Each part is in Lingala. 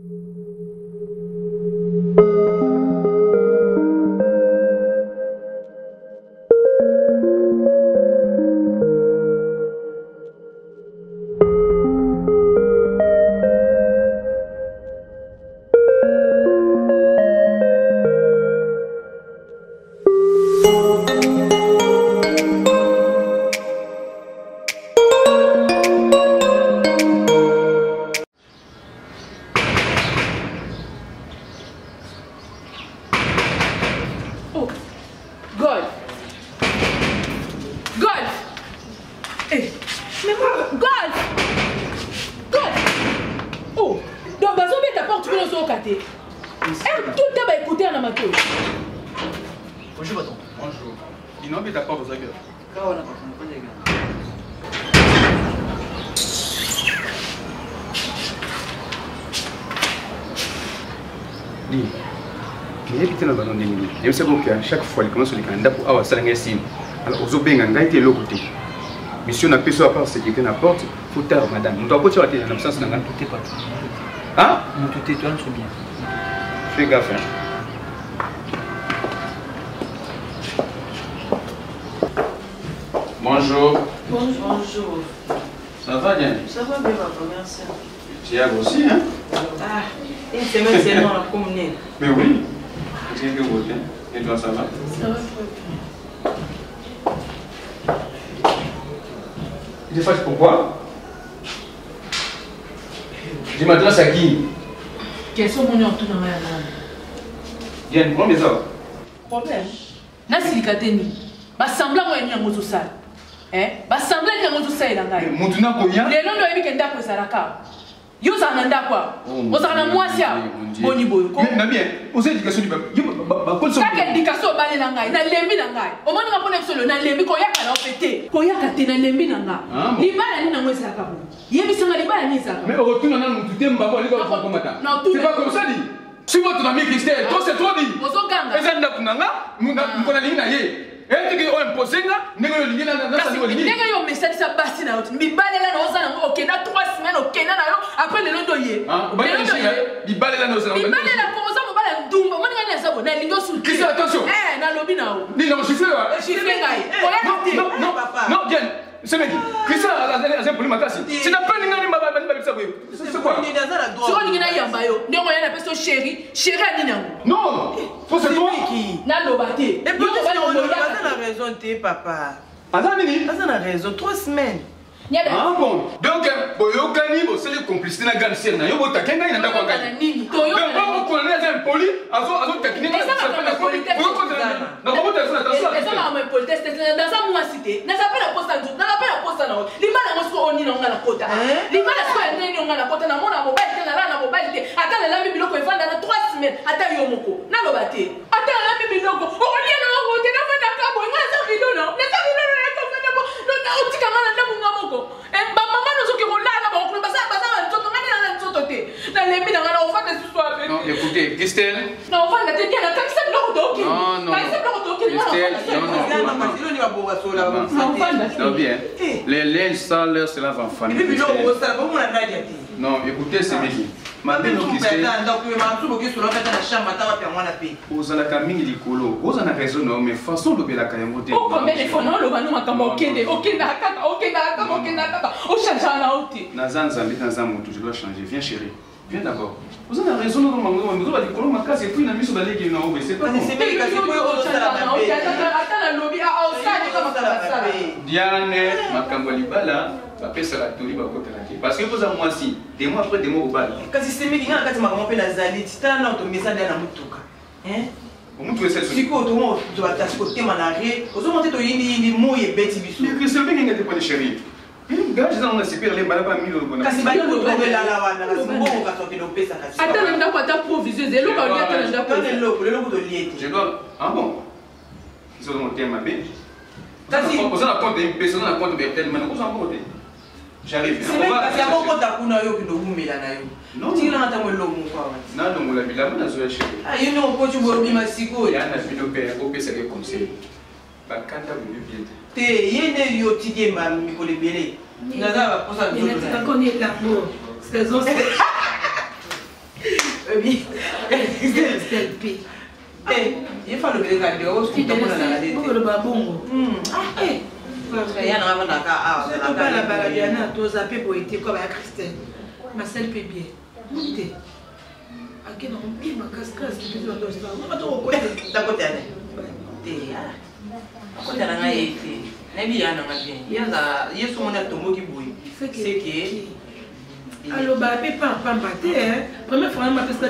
Bonjour, patron. Bonjour. Il n'a pas porte aux agueurs. Dis, il y a des ballons de nuit. Je sais qu'à chaque fois, il commence à dire que alors aux obéissants, il a été l'autre côté. Monsieur n'a pas besoin de ce qui est à la porte. Faut taire, madame. Nous devons pas tirer l'absence d'un tout est pas. Hein? Tout est toi, c'est bien. Fais gaffe. Bonjour. Bonjour. Ça va bien? Ça va bien, papa, merci. Tu as grossi, hein? Ah, une semaine seulement à promener. Mais oui. Tu es bien. Et toi, ça va? Ça va très bien. Tu te fâches pourquoi? Tu m'adresses à qui? Quels sont mon nom tout dans ma main? Bien, prends mes ordres. Problème? Nasi likateni. Basambla mo enya moto sala. Basambla enya moto sala ngai. Moto na konya? Lelo ndo yebi ndako ezalaka. Yo za nanda kwa. Ozana mwasiya. Boni boyo. Na bien. Aux éducations du peuple. Ba kon so. Kaka éducation bale na ngai, na lembi na ngai. Omoni ngapona solo na lembi ko yaka na opete. Ko yaka te na lembi na ngai. Libala ni na mwesa ka bo. Yebi sanga libala ni za. Mais au retour na mutu te mbaba liko ko komata. C'est pas comme ça dit. Si votre ami Christelle, toi c'est trop dit. Ozoganga. Eza ndakunanga, mukona linga ye. Et tu as imposé là, n'est-ce pas message ça passe na autre. Mi balé là dans un OK na 3 semaines OK na yo après le lodoyer. Ah, mi balé là dans un. Mi balé là pour ça mo balé ndumba. Mo ngana ça na lingo sul. Qui c'est attention. Na lobi na o. Ni na chiffre là. Chiffre ngai. Non papa. Non bien. C'est mec. Christian a pour makasi. Tu n'as pas ngani mababa ni ça boyo. C'est quoi? Tu vois ngina yamba yo. Ndongo yana peso chéri ani nango. Non. Faut se toi qui na lobate. Et puis on a raison t'es papa. Pas nini? On a raison 3 semaines. Ah bon. Donc boyo gani bo c'est le complicité na gane ser na yo bota kenga ina ndako ngani. Toyo. Donc pas ko na za poli azo takine na ça pas la poli. Na ko bota ça attention. Ça va me politesse dans ça moi cité. Na ça pas la poste na pas la poste na. Limala ngosko oni na ngala kota. Limala so ndeni ngala kota na mona mobile te na mobile te. Ata la lambi biloko evanda na 3 semaines ata yo moko. Na lobate. Ata la lambi biloko. Oni na ngote na fanda kabo ngasa bilono. Na sa bilono na kabo na bo. Na utika ngala ndamu ngamoko. Maman nous qui roule là, on va non, écoutez, Christelle. Non, on va la tête, non, Christelle, non, bien. Les linges sales, cela va faner. Non, écoutez, c'est bien. Maintenant, Christelle. Ozalaka mingi likolo. Ozana raison, mais façon de la kayamote. Oh, combien de fois non, le banou m'a kamokende. Ok, d'accord. Oh, change la haute. Nazan Zambi, Nazan, je dois changer. Viens, chérie. Viens d'abord. Vous avez raison, nous avons dit que ma casse est pris, mis sur la ligue. C'est pas c'est Diane, ma cambolibala, va faire ça la touri, va côté la. Parce que vous avez moi si, des mois après des mois au bal. Quand c'est mis, quand tu m'as compris la zali, tu t'as un autre message dans la moutuka. Hein? Comment tu es celle-ci? Si tu vas t'ascolter mon arrêt, vous avez monté ton yini mou et bête bisou. Mais c'est bien qu'il n'était pas de chérie. Gars, je on a super les balabas mis au bon. Kasi ba yo trouver la wana, kasi bon ka sortir de pesa kasi. Attends, on n'a pas ta proviseuse, et l'eau quand il y a pas de l'eau, le de lié. Je dois. Ah bon? Ils ont monté ma bête. Kasi on a compte une personne, on a compte Bertel, mais on s'en compte. J'arrive. C'est même parce qu'il y a beaucoup d'akuna yo qui do humela na yo. Non, tu l'as entendu l'eau mon quoi. Na donc la bila na zo chérie. Ah, yo no ko tu borobi masiko. Ya na bino pe ko pe c'est comme ça. Ba kanda bu bien. Te yene yo tidie ma mikole bele. Naza ba posa nzoto. Tu connais l'amour. Saison. Oui. Il faut le regarder. On se dit que le babongo. Marcel peut bien. Montez. À quel moment il m'a casse-casse qui peut dans ça. On va te reconnaître. D'accord, t'es alors, bah, pas battre, hein. Première fois, on m'a fait ça.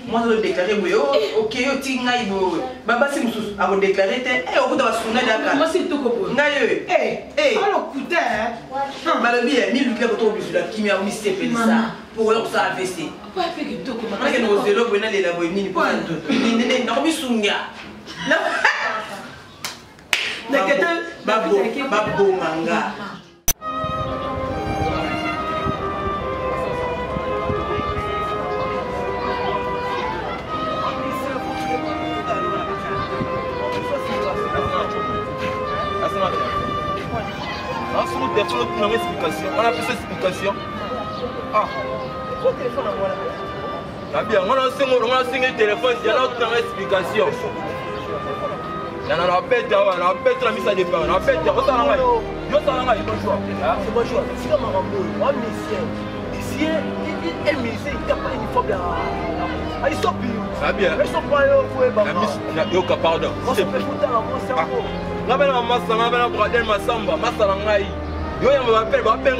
Moi, je déclaré, ok, je suis Baba, si vous déclaré, moi, c'est tout compris. Alors, écoutez, Malobie, 1000 lucas pour toi, qui m'a mis ces pénis pour ça AVC. Pas fait que tout comme ça. Je vais vous dire, les laboyers, pour Babo manga. On a explication. On a fait cette explication. Ah, quoi téléphone à moi là? Bien, on a signé le téléphone, il y a une explication. Il y a la bête, la mise à départ. La bête, on s'en va. Je s'en vais, il va jouer. C'est bon choix. Si on m'a remboursé, on est ici, il musée, il n'a pas d'uniforme là. Ils sont pires. Bien. Ils sont pas là pour eux. Il y a pardon. On se fait foutre dans mon cerveau. On va massa, on va brader ma samba, massa langai. Yo ya m'appelle, on a pris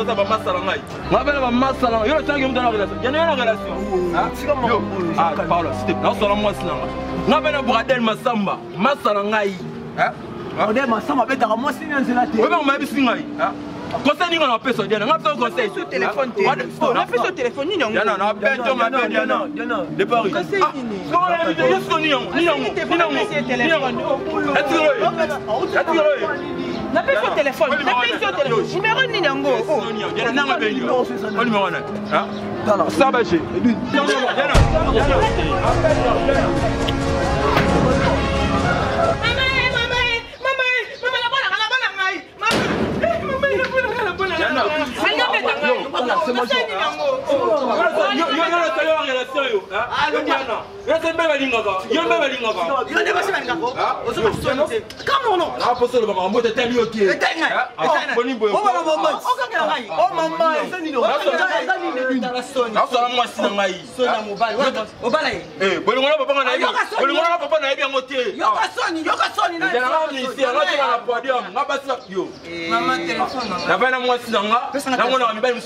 ça massa langai. On va massa langai. Yo le temps que vous dans la relation. Il y a une relation. Ah, parle, s'il te plaît. Non, seulement moi c'est là. On va brader ma samba, massa langai. Hein? On est ma samba, bête à moi c'est bien là. Oui, mais on m'a dit singai. Hein? Conseil on a fait ça, Diana. On a fait un conseil. On a fait ce téléphone. Diana, on a fait un Diana. De Paris. Conseil ni. Comment on a dit yes ni on. Ni on. n'a pas fait téléphone. N'a pas fait téléphone. Numéro ni nango. Diana n'a pas fait. On numéro na. Hein? Ça va chez. Diana. C'est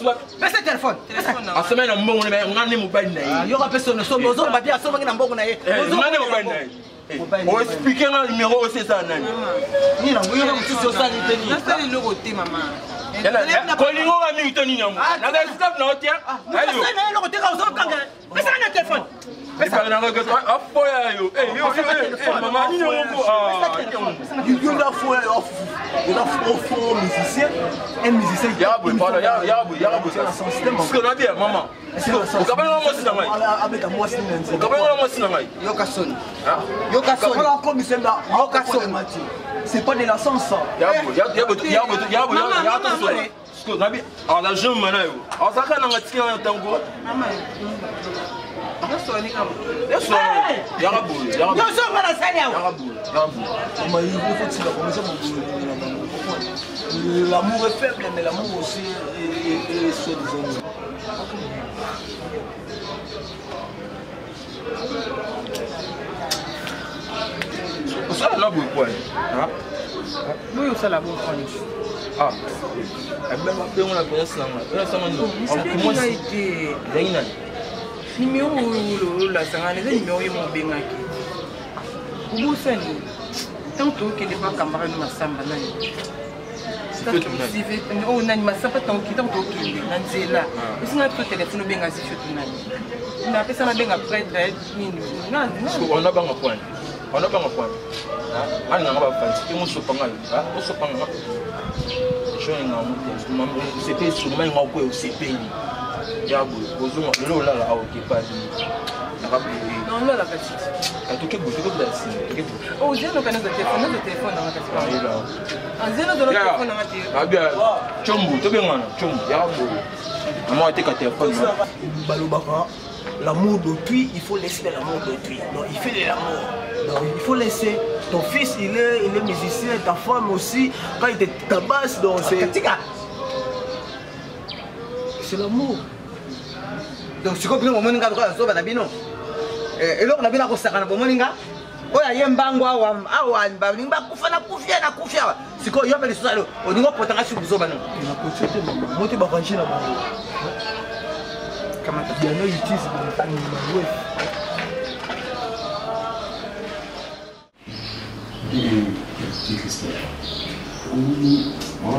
moi. Pesa téléphone. A semaine na mbongo na ngane mobile na ye. Yo ka pesa no somo zo mabia somo na mbongo na ye. Ngane mobile na ye. O expliquer na numéro aussi ça nani. Ni na ngoyo ka mutsi so ni teni. Na sali logo te mama. Ko lingo ka mi teni nyamu. Na ga stop na hotel. Ayo. Na sali logo te ka zo kanga. Pesa na téléphone. Pesa na ga to afoya yo. Yo mama ni ngo You da foi il a faux musicien, un musicien qui a son système. Ce qu'on a bien, maman. C'est pas de la sens. L'amour est faible, mais l'amour aussi est soi-disant. Ça là vous quoi? Oui, ça là vous prenez. Ah. Même après on a fait ça là. Ça moi été numéro la sangane numéro mon bengaki. Vous savez tant que les pas camarades masamba là. Oh nani masamba tant que nanzela. Est-ce que téléphone benga si je nani. Na pesa na benga prêtre nini. On a banga point. On a banga point. Ah, on a pas fait. Qui sopanga. Ah, on sopanga. Je n'ai pas c'était sur moi quoi au CP. ya boy ozonga lelo olala aoke pas non là la petite atoke boy toke bla sine toke boy oh j'ai no kana de téléphone na kati pa azena de téléphone na kati abia chombo tobengana chombo ya boy maman ateka téléphone balobaka l'amour d'autrui, il faut laisser l'amour d'autrui. Donc il fait de l'amour. Donc il faut laisser. Ton fils, il est musicien, ta femme aussi. Quand il te tabasse, donc c'est l'amour. Donc si vous avez un peu de temps, et là on a bien la ça pour moninga. Oya yembango awa baninga kufana kufia na kufia. Siko yobe le solo. Oningo potanga sur buzo bana. Na pochete mama. Moto ba kanchi na bango. Kama piano utilise pour jouer. Petit Christelle. Oh.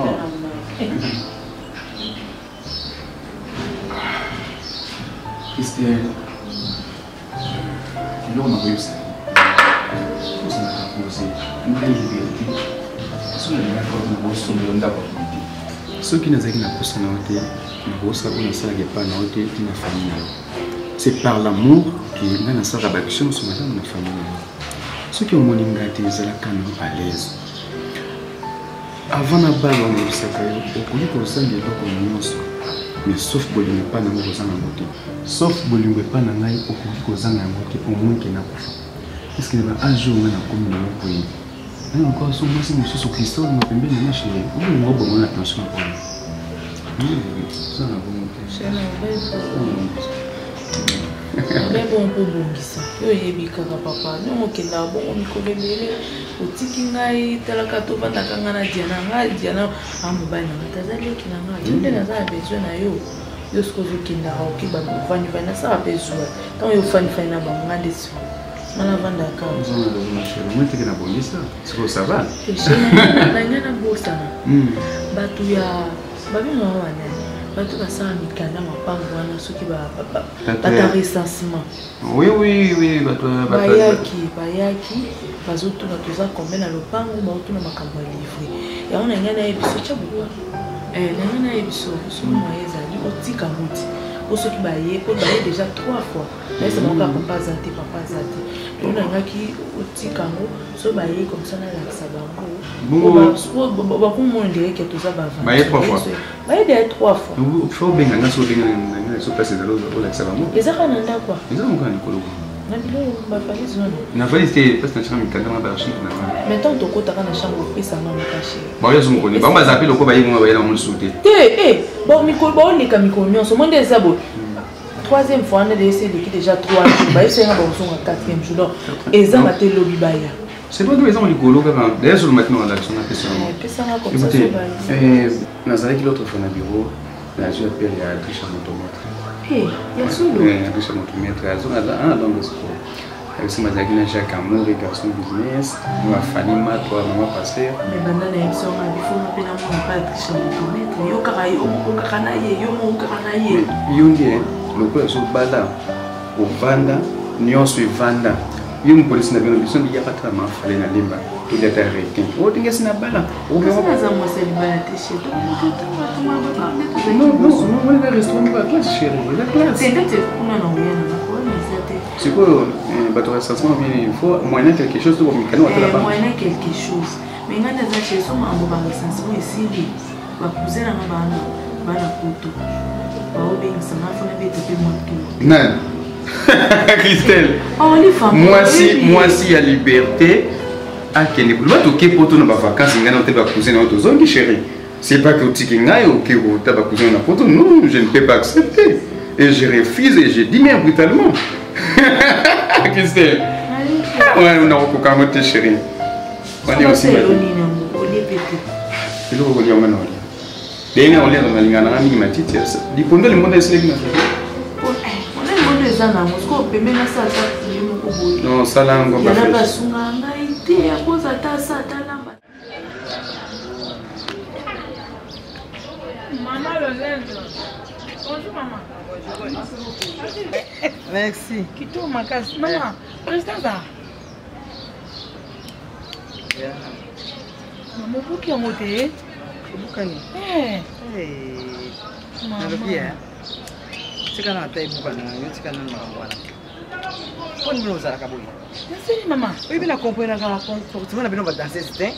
Christelle. Là on a réussi. Tout ça n'a pas posé. Nous avons liberté. Sur le d'accord, nous avons sur le d'accord. Ceux qui nous ont dit que nous avons c'est par l'amour que nous avons fait la famille. Ceux qui ont été à l'aise. Avant la balle, on a eu ça. Mais sauf que nous pas sauf que nous pas est-ce que nous avons un jour nous encore sur moi si monsieur Christophe nous avons bien marché. On a bonne attention pour nous. Ça na volonté. Mais bon pour bon ça. Yo yebika papa, non okenda bon mikolembele otiki ngai talaka to banda kanga na diana amobali na tazali okina ngai. Yo ndena za besoin na yo. Yo skozo kinda okiba vani vana sa besoin. Tant yo fani na banga desu. Mala vanda ka. Moi tu na bonisa. Ça va? Na bosa. Batu ya babino wana. Batu basa mikanda mapango wana soki ba recensement. Oui, batu bayaki bazoto na toza combien na lopango bazoto na makambo livrer. Ya ona ngana ebiso chabuka. Na ebiso so moye zali otika muti. Soki baye ko baye déjà 3 fois. Là c'est mon papa zati. On a qui otika ngo so baye comme ça na la sabango. Ba ko mo ndire ke toza ba vendre. Baye 3 fois. Baye déjà 3 fois. Vous faut bien nga so bien nga so passer de l'eau la sabango. Les aka nanda quoi. Les aka ngana kolo. Na bilo ba fali zone. Na fali c'est parce que na chambre mikanda ba archi na. Maintenant to kota kana chambre pesa na makashi. Ba yo zo ngoni. Ba ma zapi loko baye ngo baye na mo souté. Bon mikolo ba on leka mikonyo so monde zabo. Troisième fois, on a essayé déjà 3 jours. C'est un 4e jour. Et ça m'a été lobby baya. C'est pas que les gens ont dit que d'ailleurs, sur le matin, on a l'action à faire. Écoutez, Nazaré qui l'autre fois dans le bureau, la je appelle il y a Trisha Motomètre. Il y a solo. Trisha Motomètre, elle a dans le sport. Elle s'est dit que Jacques Amour et garçon business, nous a Fanima, toi, maman pasteur. Mais maintenant, il faut appeler pas Trisha Motomètre. Yo karaye, yo karaye, yo karaye. Yonde. Le coup est bala au vanda nyonso vanda yo police na bino biso ya patrama fale na limba to ya tareke o tingesi na bala o me za mo se libala te chez toi non le restaurant pas classe chérie la classe c'est peut-être kuna na oyana na quoi mais c'était c'est quoi bato restaurant bien il faut moyen quelque chose pour mikano là-bas moyen quelque chose mais ngana za chez so mambo ba sensible ici ba pousser na bana kuto. Non. Christelle. Moi si à liberté à quel niveau tu es pour ton vacances ngana te ba cousin na zone chérie. C'est pas que tu ngai ou que tu ba cousin na photo non, je ne peux pas accepter. Et je refuse et je dis mais brutalement. Christelle. Ouais, on a encore quand chérie. On est aussi. C'est le rôle de Deni on est dans la ligne na mingi matiti ça. Dipondo le monde est select na. On est monde ezana mosko pembe na sa ta mo ko boyi. Non, sala ngomba. Ya na basunga ngai te ya koza ta sa ta lamba. Maman Lorenzo. Bonjour maman. Merci. Kito makas. Maman, reste là. Maman pour qui monter? Bukani. Maman. tika na tai buka na yo tika na makamwana poni bino za ka boyi c'est maman oui bien comprendre ka comportement na bino ba danser c'était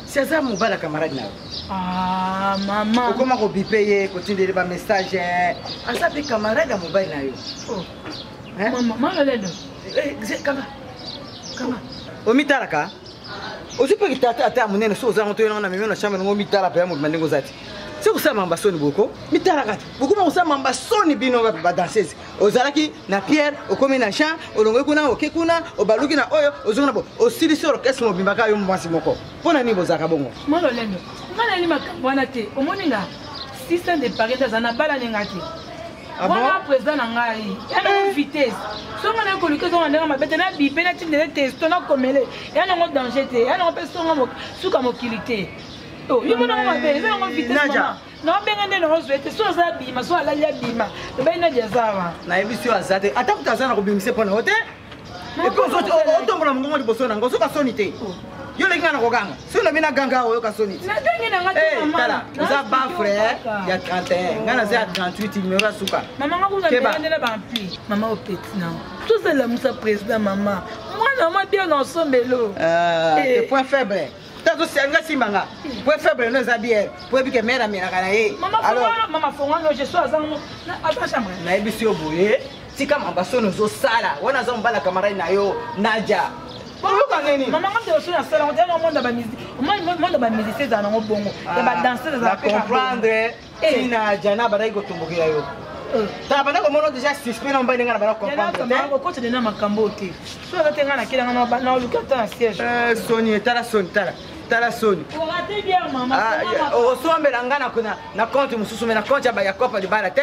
c'est ça mon bala camarade na ah maman comment ko bipeye ko tindele ba message asa pe camarade na mobile na yo hein maman lelo kama omitalaka ozipe kitata ata munene so za moto yona na mimi na chambre ngo mitala pa mo mandingo zati c'est ko sa mamba soni boko mitalaka boko mo sa mamba soni bino ba danseuse ozalaki na pierre okomi na champ olongo kuna okekuna obaluki na oyo ozongona bo osili sur orchestre mo bimbaka yo mwasi moko pona ni bozaka bongo molo lendo ngana ni makambo wana te omoninga système de paris dans na bala nengati voilà président na ngai yana vitesse songa na ko likezo ngana mabete na bipe na tindele testo na komele yana ngo danger te yana ngo pesonga mo suka mokilité oh yimo na mabele yana ngo vitesse mama no benga ndeno ngo zwete so za bima so ala ya bima to baina jazawa na ebisi azate ata kutazana ko bimise pona hote et puis otombola mongo liboso na ngo so ka soni te yo le ngana ko ganga so na bina ganga oyo ka soni na dengi na ngati mama tala za ba frère ya 31 ngana za 38 numéro suka mama ngakuza ndela ba ampli mama au petit na tout c'est la musa président mama moi na ma bien ensemble et point faible tazo senga simbanga point faible no za bien point bike mera mera kana ye alors mama fonga no je suis azango na ata chambre na ebisi oboye tika mambasono zo sala wana za mbala camarade na yo naja maman quand tu es sur la salle on dit non monde ba musique monde ba musicien za nango bongo ya ba danser za comprendre ina jana ba daigo tumbukira yo ta bana ko mono déjà suspect na mbali ngana ba comprendre te ko kote na makambo te so za tenga na kila ngana na lukata na siège Sony tala Sony on raté bien maman o sombela ngana kuna na compte mususu na compte ba ya copa de bala te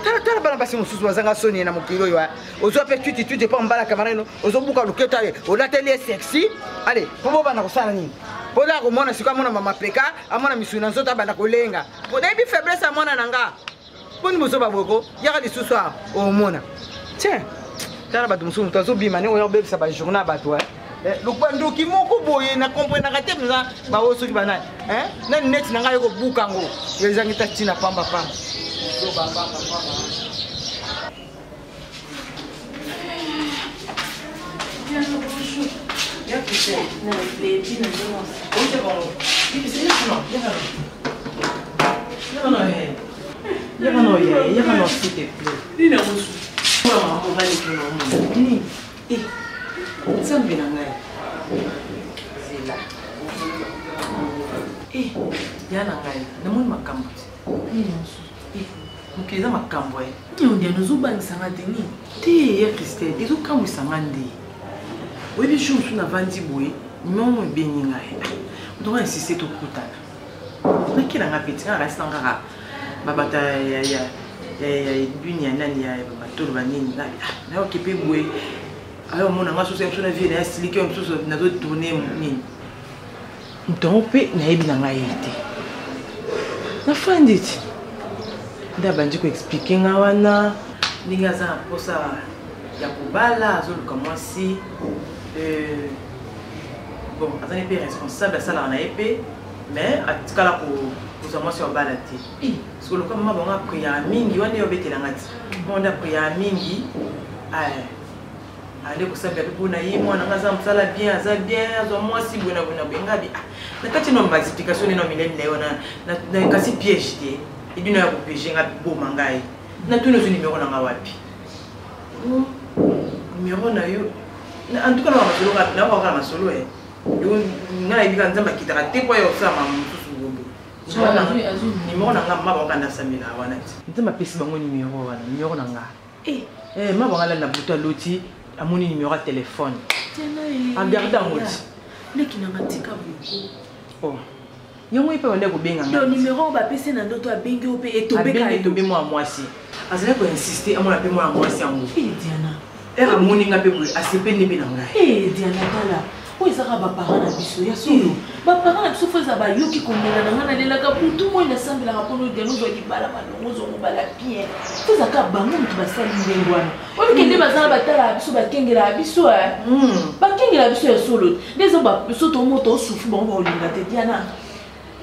tala bana basi mususu wazanga Sony na mokilo yo ozo pe tu pas mbala camarade ozo buka luketa ye o l'atelier sexy allez pobo bana ko sala nini pola ko mona sika mona mama peka amona misuna nzota bana ko lenga poda bi faiblesse amona nanga poni muso baboko yaka lisusu o mona tiens tala batu mususu to zo bima ne o bebisa ba journal batu lubanduki moko boye na comprendre ka te mza ba oso ki bana na net nanga yo ko buka ngo yezangi ta tina pamba so ba ya kise na le dina no o te bon kise no ya no s'il te plaît dina musu mama mo bali ko no ni zambi na ngai zela yana ngai na moni makambo ni musu mukeza makambo ndio nozobangisa ngateni te ya Christelle ezokambwisa ngande oyebi shumsu na vandi boye nimemo ebenyi ngai ndonga insiste tokutana nakila nga peti nga rasi nanga babata ya buni ya nani ya batolo banini ngai nayo kepe boye ayo mona nga soso mso na vie na ya silike mso nazo tourner nini ntongo pe nayebi na ngai te nafandi ti nda bandi ko expliquer nga wana ndenge aza na posa ya kobala azoluka mwasi bon azali mpe responsable asalaka na ye mpe mais atikala kozwa mwasi ya bala te soloka mama bango apriere mingi wana obetelanga ti monde apriere mingi ale kosambela mpe mpona ye mwana nga aza mosala bien aza bien azwa mwasi boye na boye na boye ngabi na kati no baexplication neno milemile yo kasi piège te edino ya kopege nga boma ngai natuni ozwi numero nanga wapi numero na yo en tout cas na masolo na wakala masolo nga yebika nzambe akitaka te po ya osala mama mosusu bobo numero na nga mama bakanda samela wana ti nzambe apesi bango numero wana numero na nga mama bakala na butu aloti amoni numero ya telefone agarde yango ti leki nanga tika boko yango ye mpe bande kobenga nga numero bapesi na ndoto abengi yo mpe etobe mwa mwasi azali koinsiste amona mpe mwana mwasi yango diana amoni nga mpe boye asepeli mpe na ngai diana tala oyo ezaka baparent na biso ya solo baparent na biso fo eza bayoki komela na ngai nalelaka butu moi nasambelaka mpona diana ozwa libala balongo ozongobala bien fo ezaka bango moto basali ndenge wana oyo kende bazala batalaka biso bakengelaka biso bakengelaka biso ya solo nde eza basoto moto osufu bango baolinga te diana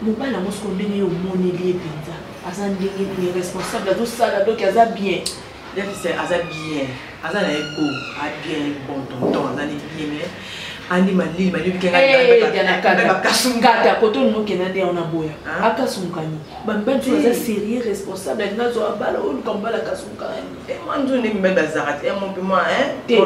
mobala mosiko ndenge yo omoneli ye mpenza aza ndenge responsable azosala donc aza bien aza bien aza na eko a bien bon tonton aza neti bien mais andi malili malibikengata koto nokenda nde ona boya akasunkani bamibali so aza sérieux responsable alinga zo abala oyo luka mobala akasunkani manzo nde mibali bazaka te mo mpe moi te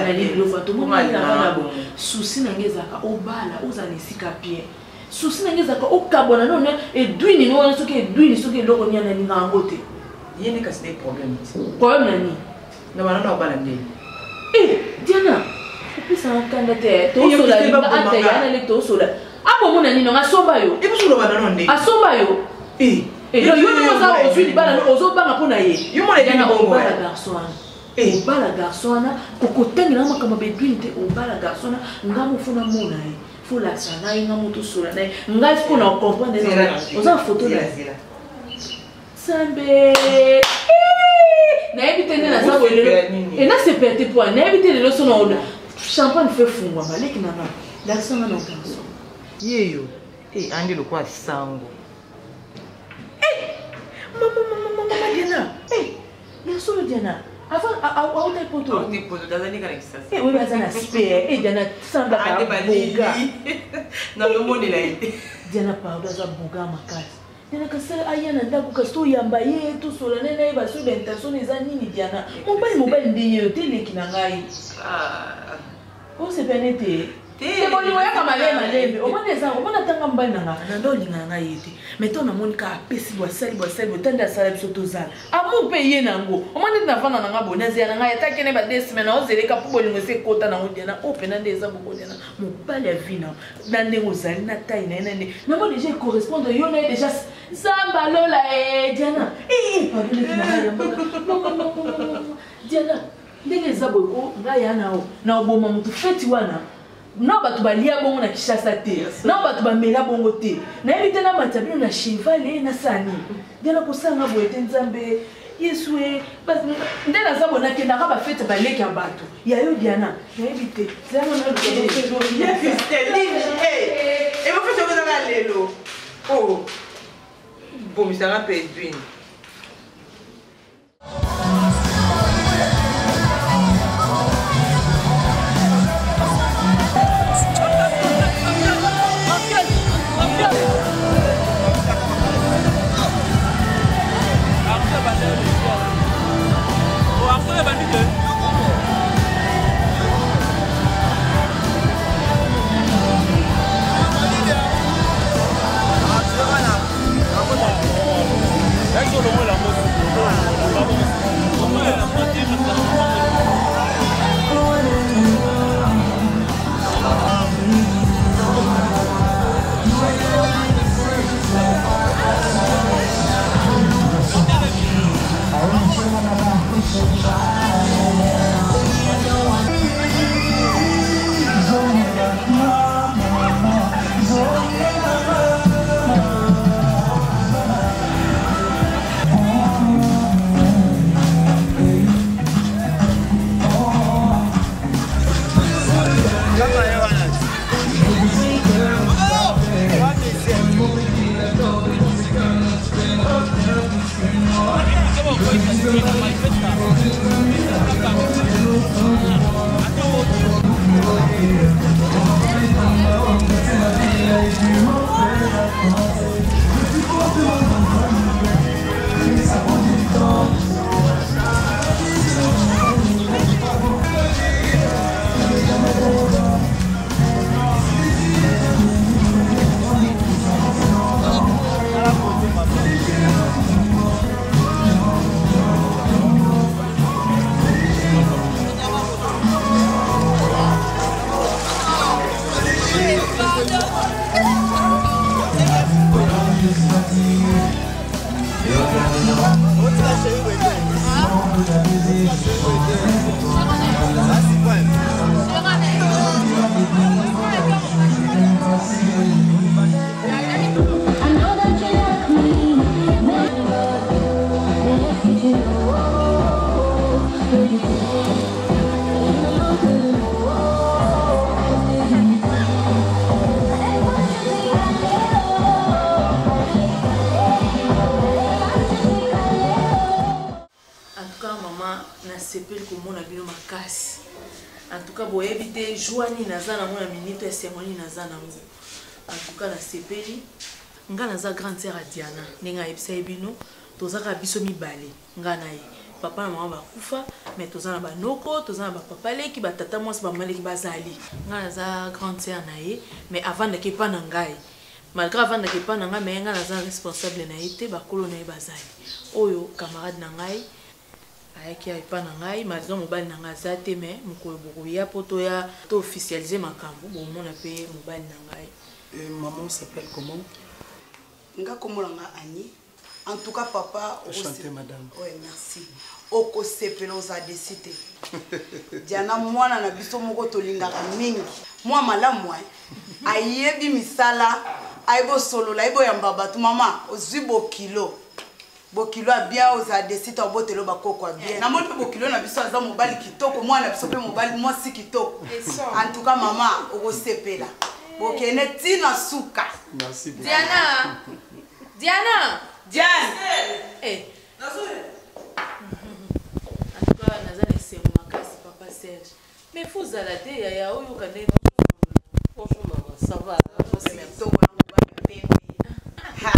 nalibilofatomona susi nange ezalaka obala ozala esika bien susi nange ezalaka okabwana none edwini ni wana soki edwini soki eloko nia nalinga yango te ye nde kasi nde problème nani na banana obala nde Diana opesanga kanda te tosolaanele tosola abomona nino asomba yo asomba yo yo nomoza ozwi libala ozobanga mpo na ye obala garçon wana obala garçon wana kokotangela makambo bedwini te obala garçon wana nga mofuna mona ye folakisa na ye nga motosola na ye ngai mpona okomprendre oza foto na sambe nayebi te nde naza bolelo enasepela te po nayebi te lelo so na champagne fe fungwa maleki nanga garçon wana garçon yeyo andi lokwa sango mama Diana ya solo Diana avant auta poto oui aza na spare Diana samba ka boga na lomoni la ite Diana pardon aza boga makasi Diana kasala aya na ndako kasto yamba ye to sola nena ye baso bentation eza nini Diana mobali ndi ye te leki na ngai o se penete te boni moya kama malembe omona tanga mbali nanga na ndo linga ngai yete meto na monika apesi bwasali botanda sala biso tozala amu pe ye nango omona na vana nanga bonazi na ngai atakene ba desime na ozeleka po bolingo se kota na odiana opena ndeza bokodiana mobali ya vina na ndengo zali na taille na nene na mo déjà correspondre yo na déjà samba lola Diana pardon ki na ngai Diana ndenge zabo ngai yana na oboma mutu feti wana non bato balia bongo na Kishasa te non bato bamela bongo te nayebi te na matabino na cheval na sani Diana kosanga boye te nzambe yesu nde naza bonakendaka bafete baleki ya bato yayo Diana nayebi te ebafetekozanga lelo bomisanga mpe edwine maman na sepeli komona bino makasi. En tout cas boyebi te joani naza na mona minute ya sermoni naza na ngo. En tout cas na sepeli nga naza grande sœur à Diana nenga yebisa bino tozaka biso mibale nga na ye. Papa na maman bakufa mais tozana banoko tozana ba papa leki ba tata mwasi ba maleki bazali. Nga naza grande sœur na ye mais avant de ke pa na ngai. Malgré avant de ke pa na ngai mais nga naza responsable na ye te ba kolo na ye bazali. Oyo camarade na ngai ayaki pa na ngai malgré mobali na ngai azate mais mokolo bokoya poto ya to officialiser makambo bomona pe mobali na ngai. Et maman s'appelle comment? Nga komolanga Annie. En tout cas papa, enchanté madame. Oui, merci. Oko sepelo za décidé. Diana mwana na biso moko tolingaka mingi. Moi malamu ayebi misala, aibo solo la aibo yamba batu mama, ozwi bokilo. Bokilo a bien oza décidé obotelo bakoko a bien. Na moto bokilo na biso aza mobali kitoko, mwana biso pe mobali mwasi kitoko. En tout cas maman, oko sepela. Bokene tina suka. Merci beaucoup. Diana. Diana. Diane. Eh. En tout cas, nazana c'est makasi papa Serge. Mais faut zalader ya oyo kane. Bonjour maman, ça va? Ha.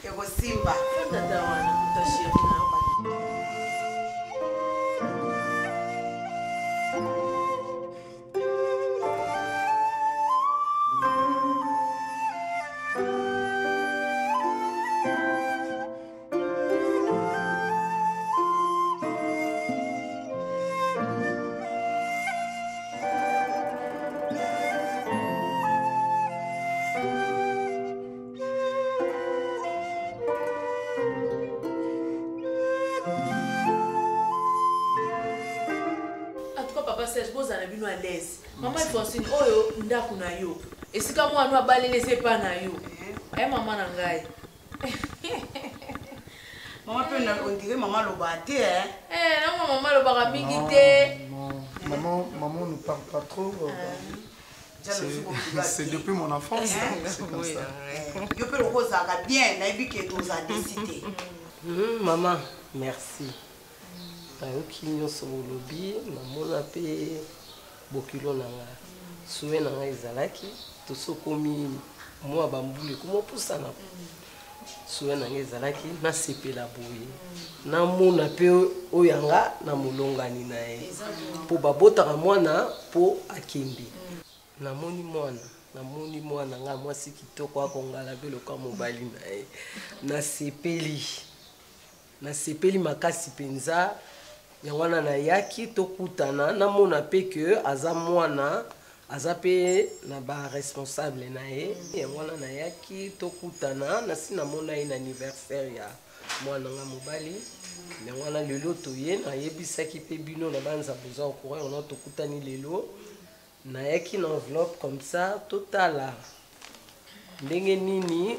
Ego Simba. Dada wana mutashiri na à l'aise. Maman Francine, oyo ndako na yo. Esika mwana abalele se pa na yo. Eh maman na ngai. Maman peut on dirait maman lobate hein. Non maman lobaka mingi te. Maman ne parle pas trop. C'est depuis mon enfance. C'est comme ça. Yo peux le rosaga bien, na bi que tu as décidé. Maman, merci. Ayoki nyonso olobi namona pe bokilo nanga suwe nanga ezalaki tosokomi mwa bambule komo pusana suwe nanga ezalaki na sepela boye namona pe oyanga na molongani na ye po babotaka mwana po akembi namoni mwana nga mwasi kitoko akongala beloka mobali na ye nasepeli makasi penza yangwana na yaki tokutana namona pe que aza mwana aza pe na ba responsable na ye yangwana na yaki tokutana nasi namona ye na anniversaire ya mwana nga mobali yangwana lelo toye na yebisaki pe bino na banza boza okura on tokutani lelo na yaki na enveloppe comme ça totala ndenge nini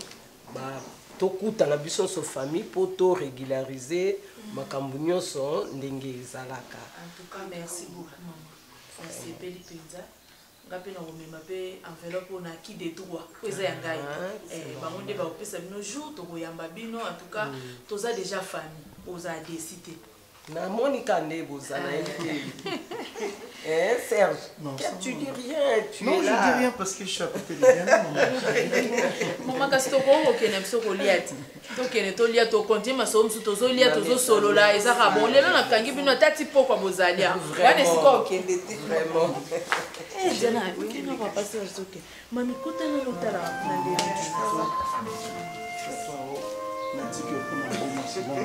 ba tokutana biso so famille pour to régulariser makambo nyonso ndenge ezalaka. En tout cas merci beaucoup maman. C'est belle pizza. Ngape na komema pe enveloppe na qui de droit. Eza ya ngai. Bango nde ba opesa bino jour to koyamba bino en tout cas toza déjà famille. Oza décider. Na Monica nde bozana été. Serge, non, tu dis rien, tu non, es là. Non, je dis rien parce que je suis à côté de Diana, maman. Maman, kasi toko okene biso koliati. Tokene tolia to konti masomo su tozolia tozo solo la ezaka bon lelo na kangi bino tati pokwa bozalia. Wana siko okende te. Vraiment. Diana, okene va passer au soke. Mami kota na lotala na ndela. On a dit que pour un bon maximum.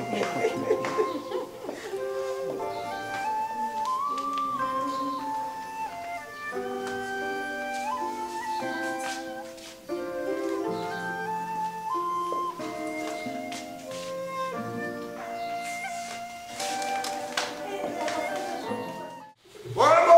Wow.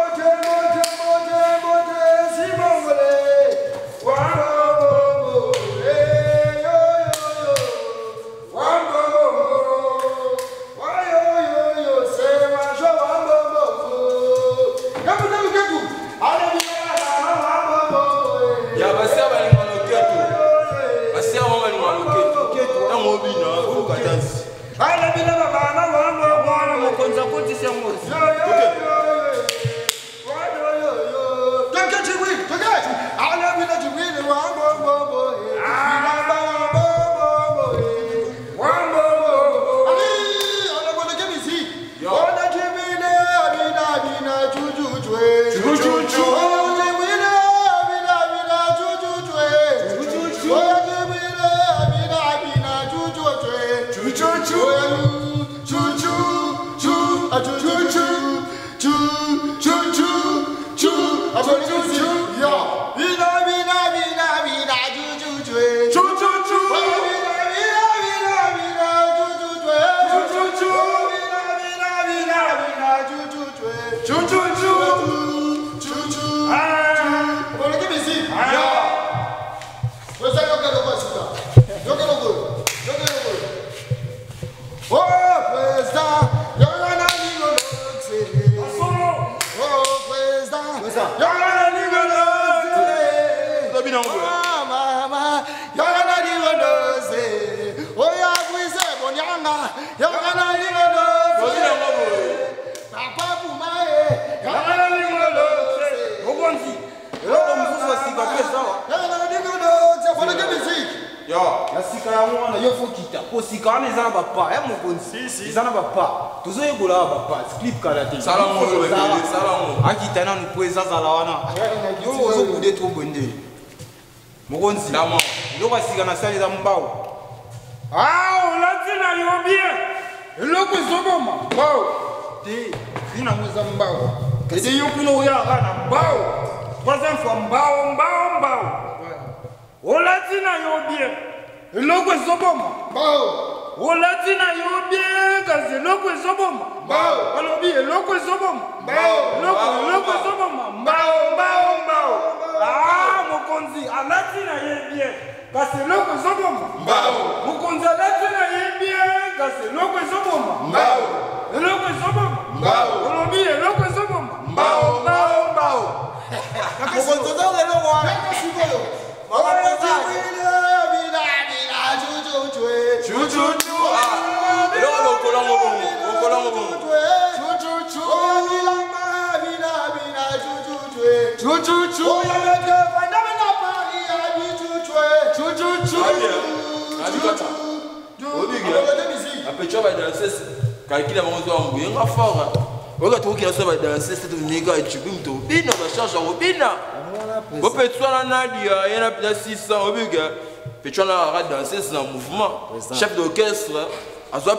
Chef d'orchestre,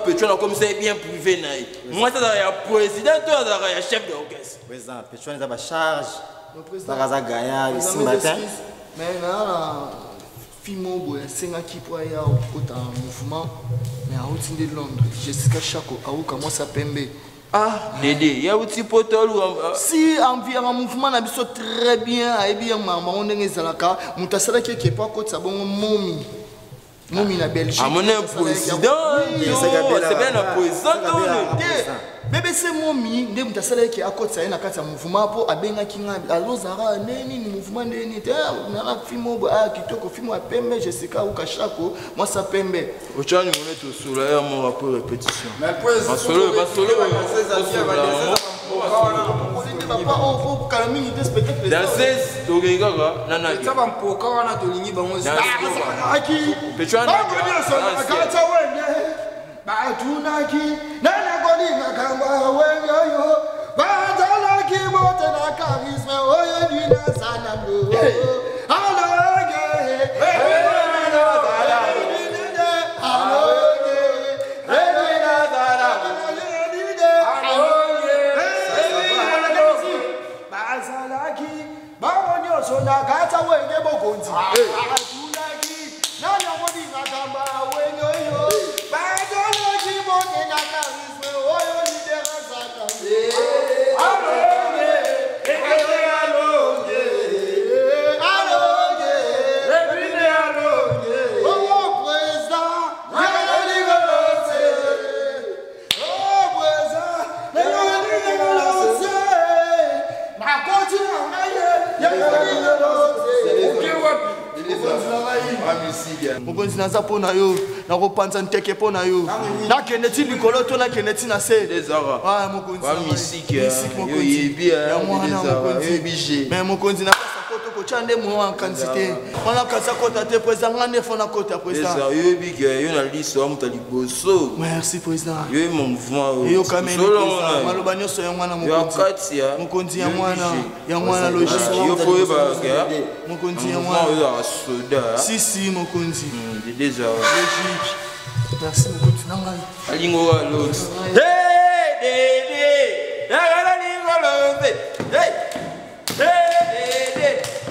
Pétion comme ça bien privé. Moi, c'est le président, le chef d'orchestre. Président, Pétion est à charge. Baraza Gaïa, ici matin. Mais là, Fimo, c'est un qui peut y avoir un mouvement. Mais à route de Londres, Jessica Chako, à où commence à pember. Ah, Dédé, il y a un petit potol ou un. Si un mouvement n'a pas très bien, et bien, maman, on est Zalaka, Moutasala qui est pas côté, ça bon, Momi. Momi la Belgique. Ah, mon président, c'est bien un président. Bébé c'est Momi, ndé Moutasala qui est à côté, ça y est, un mouvement pour Abenga Kinga, Alozara, Neni, mouvement Neni, Nala Fimo, Kitoko, Fimo à Pembe, Jessica ou Kachako, moi ça Pembe. Au Tchad, on est au soleil, mon rapport répétition. Mais président, nakopanza nteke mpo na yo nakende ti likolo to nakende ti na se mokonzi na pasa koto kotya nde mo wakanisi te wana kasi akota te président nga nde fo nakota président merci président maloba nyonso ya mwana mokonzi ya mwana logique mokonzi ya mwana si mokonzi logique merci mokonzi na ngai alingo wa lots yagala lingolove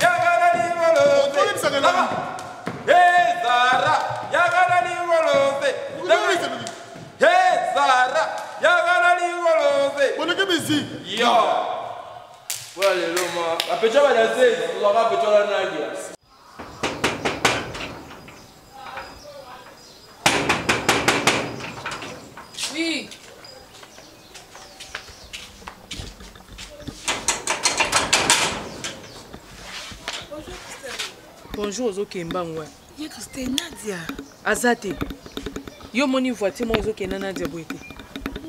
yagala lingolove Zara yagala lingolove Zara yagala lingolove boneke bizi yo wale loma apecha badaze uzaka apecha la nagia. Oui. Bonjour Ozokemba ngwa. Ye Christine Nadia. Azate. Yo moni voiture mo Ozokena Nadia boyete.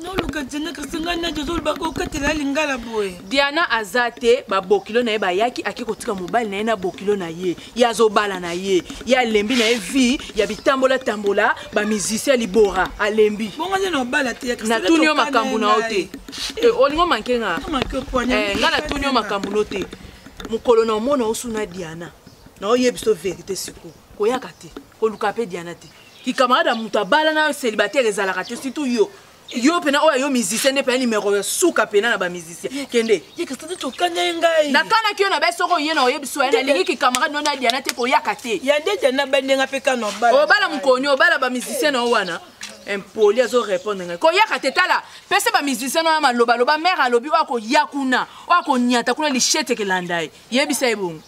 No luka jena Christine Nadia zo bako katela lingala boy. Diana Azate ba bokilo na ye ba yaki akikotika mobile na ye na bokilo na ye. Ya zo bala na ye. Ya lembi na ye vi ya bitambola tambola ba musicien libora alembi. Bonga no bala te Christine. Na tunyo makambu na ote. Olingo mankenga. Manke ponya. Ngala tunyo makambu note. Mukolo na mona osuna Diana. Na oye biso vérité siko. Koyaka te. Koluka pe Diana te. Ki camarade muta bala na célibataire ezalaka te surtout yo. Yo pena oya yo musicien ne pena numéro ya suka pena na ba musicien. Kende. Ye Christine to kanya ngai. Na kana ki yo na beso ko ye na oye biso na lingi ki camarade no na Diana te koyaka te. Ya nde Diana bandenga pe kana bala. O bala mukoni o bala ba musicien na wana. Impoli azo répondre ngai. Ko yaka te tala. Pese ba musicien no ma loba loba mère alobi wa ko yakuna. Wa ko nyata kuna lichete ke landai. Ye bisa ebongo.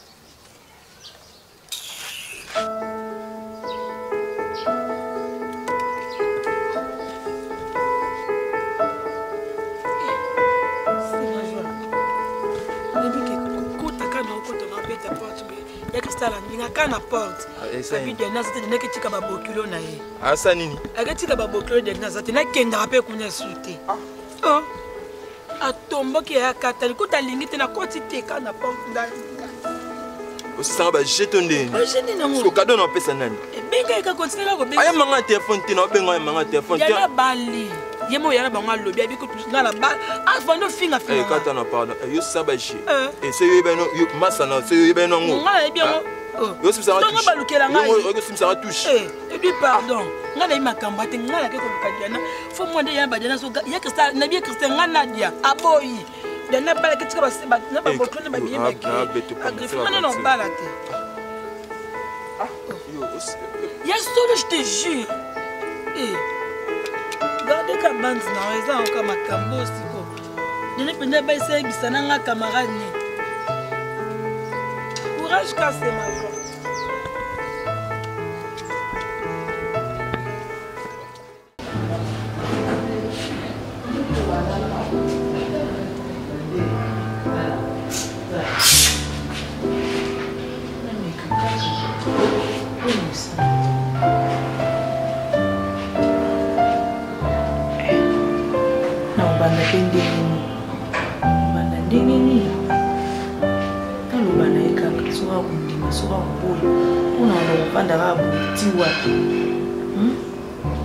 Kana porte. Abi de nazate de neketika ba bokilo na ye. Asa nini? Aketika ba bokilo de nazate na kenda pe kunya sute. Oh. Atombo ki akata likuta lingite na koti te kana porte ndani. Osisa ba jetonde. Ba jetonde na ngo. Ko cadeau na pesa nani? Benga ka continue ko benga. Aya manga téléphone te na benga manga téléphone te. Ya bali. Yemo yana bango lobi abi ko na la bal. Avant finga finga. Eh kata na pardon. Yo saba je. Et c'est yo beno yo masa na c'est yo beno ngo. Nga e bien. Yo sim ça touche. Donc balukela nga. Yo sim ça touche. Et puis pardon. Nga na imakamba te nga la ke ko lukadiana. Fo mo nde ya badiana so ya Christine na bien Christine nga Nadia. Aboyi. Dana bala ke tika ba na ba boklo na ba bien maki. Agrifana no bala te. Ya solo je te jure. Gardez ka bande na eza encore makambo siko. Nene penda ba esa bisana nga camarade ni. Courage casse ma joie.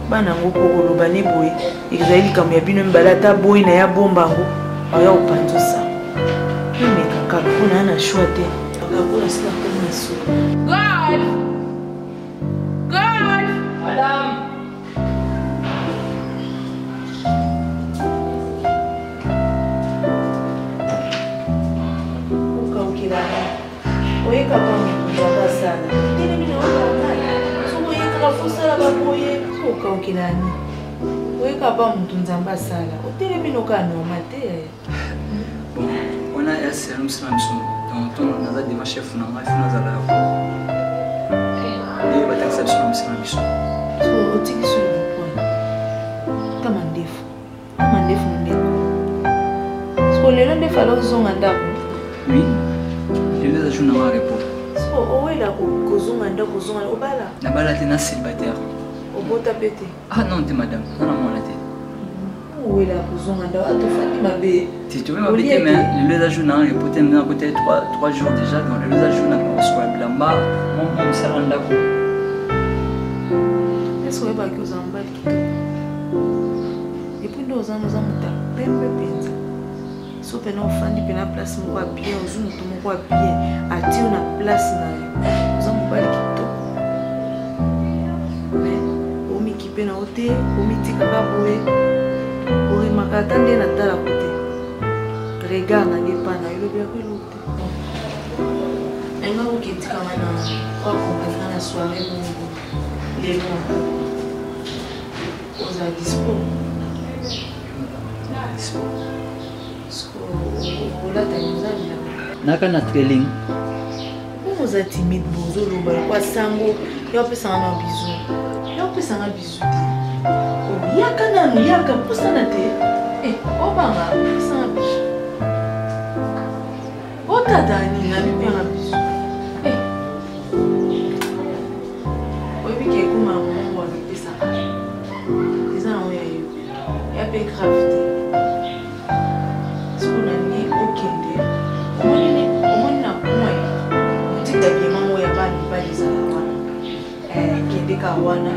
Bana ngoko loba ne boy ezali kam ya bino mbalata boy na ya bomba ngo aya upanzosa mimi kaka kuna na shwate akakula sika kama su God madam uka ukira oye kama mjaba sana tena mimi naona somo yeka fusala baboye uka ukirani weka ba mtu nzamba sala utelemi nokana mate on a assez nous sommes dans on a des chefs na ma fina za la et ba taxa sur nous sommes biso so otiki sur le point kama ndefu ndeko so lelo ndefu alo zonga ndako oui je les ajoute na repos so owela ko zonga ndako zonga obala na bala tena célibataire obota pete. Ah non, t'es madame. Non, non, on a été. Où est la besoin de ma bé? Si tu veux m'habiter, mais le les ajouts, il peut être à côté 3 jours déjà. Donc le les ajouts, on reçoit le blanc. Mon salon d'accord. Est-ce que vous avez besoin de et puis nous avons penza. So pena ofandi pena place moko bien, ozu mutu moko bien, ati na place na yo. Nous avons bali kitoko. Mais omi kipena ote, omi tikaka boye. Ori makatande na tala kote. Regard na ngepana yo bia ko lote. Enga ukitika mana kwa kompana na soirée mungu. Les bons. Oza dispo. Naka na trailing. Vous êtes timide, bozo, loba, quoi, sango, et on peut s'en avoir bisou. Et on peut s'en avoir bisou. Oh, yaka nanu, yaka, pour s'en aller. Eh, oh, banga, pour s'en avoir bisou. Oh, tadani, n'a pas un bisou. Eh. Oh, et puis, qu'il y a comme un moment où on peut s'en aller. Les gens ont eu. Il y a peu grave. Wana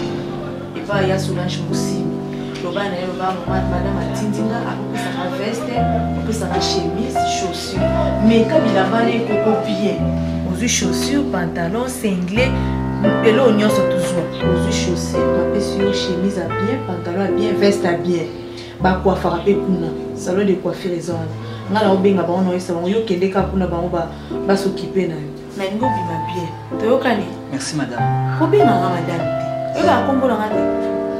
eva ya Solange Musimi lobana yo ba madame atindinga akopesa na veste akopesa na chemise chaussures mais kabila bale koko bien ozui chaussures pantalon singlet pelo nyonso tuzwa ozui chaussures bapesi yo chemise à bien pantalon à bien veste à bien ba coiffeur pe kuna salon de coiffure les hommes ngala obenga ba ono esa yo kende ka kuna bango ba s'occuper na yo na ngo bima bien toyokani. Merci madame. Combien madame?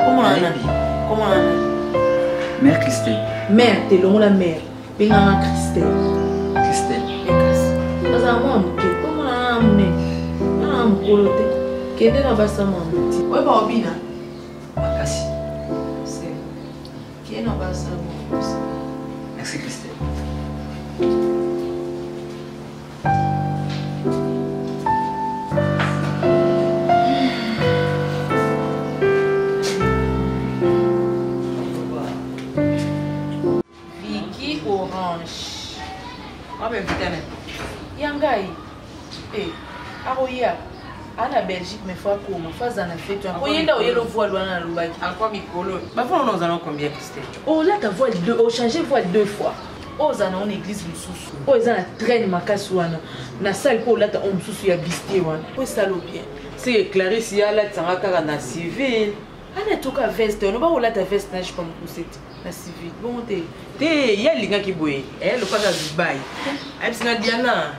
Comment Mère Christelle. Mère, t'es la mère. Bien Christelle. Christelle. Merci Christelle. Yangai, Aroya, Anna Belgique, mais faut comment, faut en fait. On y est là, on voile loin dans le encore micro. Bah, nous allons combien, Christelle? Oh, là, ta voile deux, oh, changer voile 2 fois. Oh, ça n'a une église de sous. Oh, ils ont la traîne, ma casse ou na salle pour là, ta homme sous ya bisté ou oh, ça l'eau bien. C'est Clarisse, il y a là, tu as na civil. Anna, tout cas, veste, on va là ta veste, je pas me pousser. La civil. Bon, il y a les gars qui boivent. Elle, le pas à Dubaï. Elle, c'est Diana.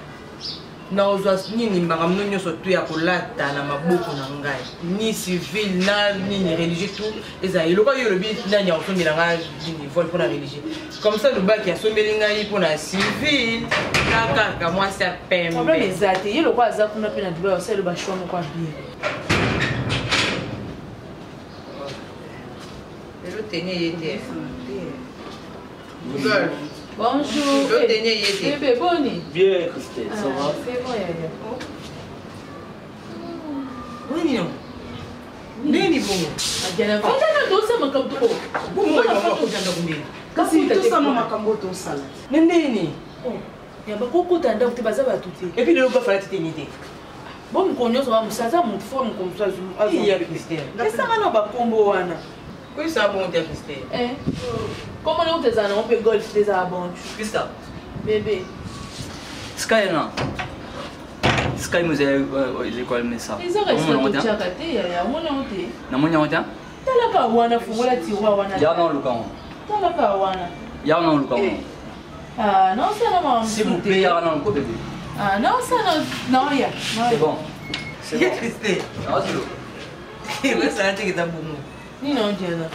Na ozwa nini makamno nyonso tu ya kolata na maboko na ngai ni civil na ni religieux tout eza eloko yo lobi nani akosomela ngai ni vol pour la religieux comme ça le bac ya someli ngai pour la civil na kaka moi ça pembe problème ezate ye lokwa aza kuna pe na Dubai osele ba choix moko bien le tenir yete bonjour. Bébé, Bonnie. Bien, Christelle, ça va? C'est bon, Yaya. Oui, non. Nini bongo. Adiana, fanya dosa makambo. Bongo ya mama kujanga kumeni. Kasi dosa mama makambo to sala. Nini? Oh, ya bakoko tanda kutibaza batuti. Et puis de l'autre fallait tenir. Bon mkonyo so musaza mu forme comme ça zu. Il y a Christelle. Esa ngana bakombo wana. Quoi ça bon t'es Christelle? Eh. Comment on te zana on peut golf des abonds. Christelle. Bébé. Sky non. Sky muse l'école mais ça. Ils auraient ça tout chakate ya mona ote. Na monya ote? Talaka wana fungola tiwa wana. Ya non lukan. Talaka wana. Ya non lukan. Ah non ça non maman. S'il vous plaît, ya non ko bébé. Ah non ça non ya. C'est bon. C'est bon. Christelle. Ah c'est l'eau. Il reste à l'intérieur de ta boumou. Ni non Diana.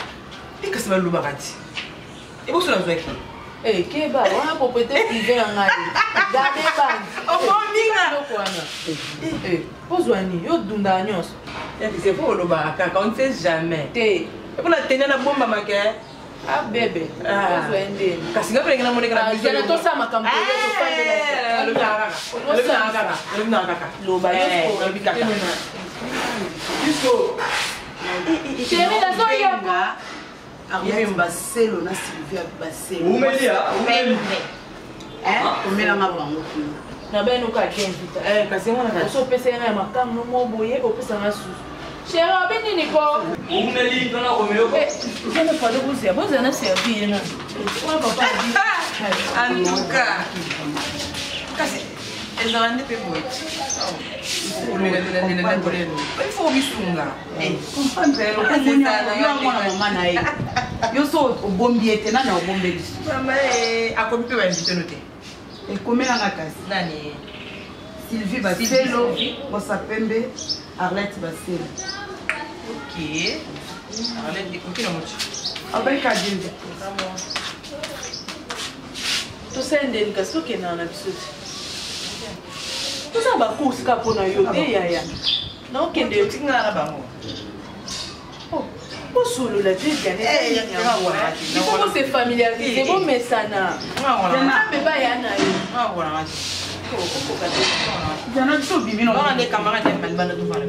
Et que ça va l'oubarati. Et vous sur la zouaki. Eh, Keba, on a propriété privée en Aïe. Gardez pas. Oh, mon minga. Eh, Pozwani, yo dunda nyos. C'est pour le baraka, on ne sait jamais. Té. Et pour la tenir la bombe à ma gueule. Ah, bébé. Pozwani. Parce que après, on a monnaie que la vie. Il y a tout ça, ma campagne. Le baraka. Le baraka. Le baraka. Le baraka. Jusqu'au. Chérie, la soeur yako. Arrête baselo na Sylvia baselo. Umelia, Omela nga bango. Na beno ka kenvita. Kasi ngwana ka so pesa na makamu no mo boye opesa na susu. Chérie, obini ni ko. Umeli tona komelo ko. Je ne pas de vous dire, vous en avez servi na. Ouais papa dit. Anuka. Kasi ezalande pe boy. Il faut bisunga. Comprendre lo ko munya yo mwana mama na ye. Yo so obombi ete na na obombeli. Mama akomi pe ba invité noté. E komela nga kasi. Nani? Sylvie Baselo, Mosapembe, Arlette Baselo. Ok. Arlette écoutez la moitié. Abai kadinga. To send in kasi ke na episode. To sa ba course ka pona yo te yaya. Na okende yo tinga na bango. Oh, solo la vie gagne. Il faut qu'on se familiarise. C'est bon mais ça na. Jana beba ya na yo. Jana so bibi no. On a des camarades de Malbana tout faire.